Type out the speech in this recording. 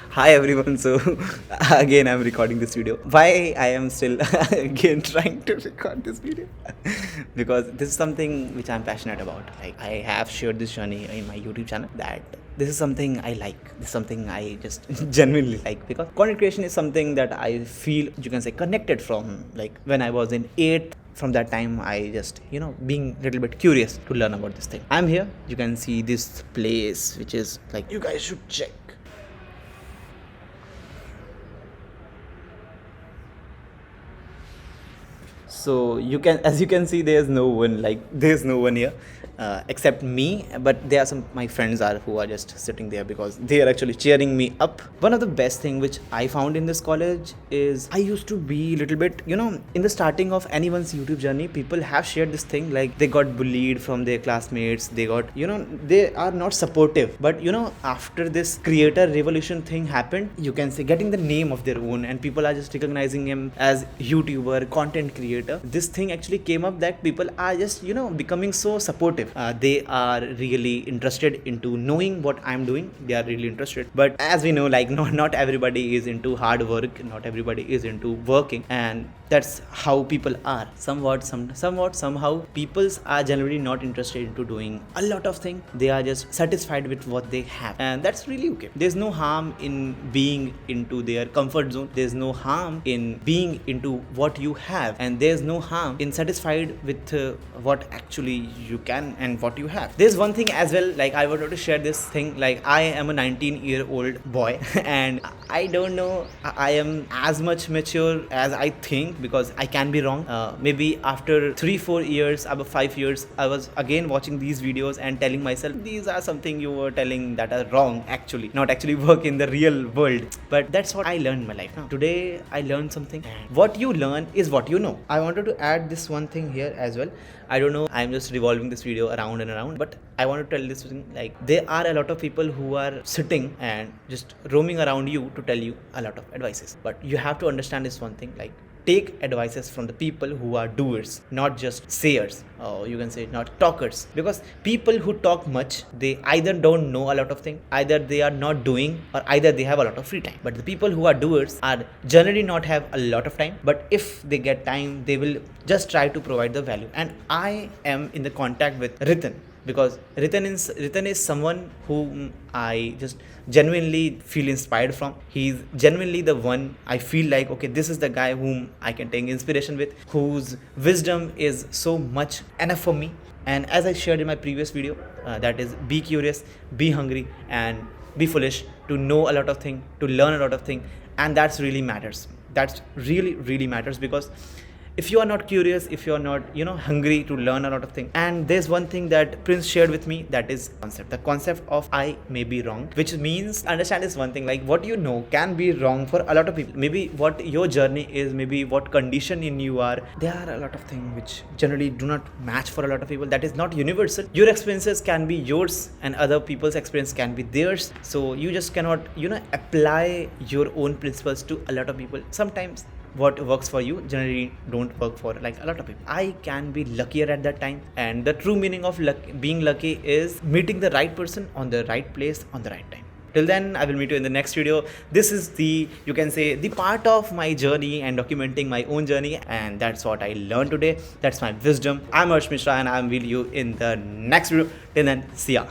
Hi everyone. So again, I'm recording this video. Why I am still again trying to record this video? Because this is something which I'm passionate about. Like, I have shared this journey in my YouTube channel that this is something I like. This is something I just genuinely like, because content creation is something that I feel, you can say, connected from. Like when I was in 8th, from that time I just being a little bit curious to learn about this thing. I'm here. You can see this place, which is like, you guys should check. So you can, as you can see, there's no one, like there's no one here except me. But there are some my friends are who are just sitting there because they are actually cheering me up. One of the best thing which I found in this college is I used to be a little bit, in the starting of anyone's YouTube journey, people have shared this thing like they got bullied from their classmates. They got, they are not supportive. But after this creator revolution thing happened, you can say, getting the name of their own, and people are just recognizing him as YouTuber, content creator. This thing actually came up that people are just becoming so supportive. They are really interested into knowing what I'm doing. They are really interested. But as we know, like, not everybody is into hard work, not everybody is into working, and that's how people are. Somehow peoples are generally not interested into doing a lot of things. They are just satisfied with what they have, and that's really okay. There's no harm in being into their comfort zone. There's no harm in being into what you have, and there's no harm in satisfied with what actually you can and what you have. There's one thing as well, like I wanted to share this thing. Like, I am a 19-year-old boy and I don't know I am as much mature as I think, because I can be wrong. Maybe after 3-4 years, about 5 years, I was again watching these videos and telling myself, these are something you were telling that are wrong, actually not actually work in the real world. But that's what I learned in my life. Today I learned something, and what you learn is what you know. I wanted to add this one thing here as well. I don't know, I'm just revolving this video around and around, but I want to tell this thing. Like, there are a lot of people who are sitting and just roaming around you to tell you a lot of advices. But you have to understand this one thing, like, take advices from the people who are doers, not just sayers, or you can say not talkers. Because people who talk much, they either don't know a lot of things, either they are not doing, or either they have a lot of free time. But the people who are doers are generally not have a lot of time, but if they get time, they will just try to provide the value. And I am in the contact with Ritan, because Ritan is someone whom I just genuinely feel inspired from. He's genuinely the one I feel like, okay, this is the guy whom I can take inspiration with, whose wisdom is so much enough for me. And as I shared in my previous video, that is, be curious, be hungry, and be foolish to know a lot of things, to learn a lot of things. And that's really matters. That's really matters, because if you are not curious, if you are not hungry to learn a lot of things. And there's one thing that Prince shared with me, that is the concept of I may be wrong, which means, understand this one thing, like, what you know can be wrong for a lot of people. Maybe what your journey is, maybe what condition in you are, there are a lot of things which generally do not match for a lot of people. That is not universal. Your experiences can be yours and other people's experience can be theirs. So you just cannot apply your own principles to a lot of people. Sometimes what works for you generally don't work for like a lot of people. I can be luckier at that time, and the true meaning of being lucky is meeting the right person on the right place on the right time. Till then, I will meet you in the next video. This is the, you can say, the part of my journey and documenting my own journey, and that's what I learned today. That's my wisdom. I'm Mishra, and I'm with you in the next video. Till then, see ya.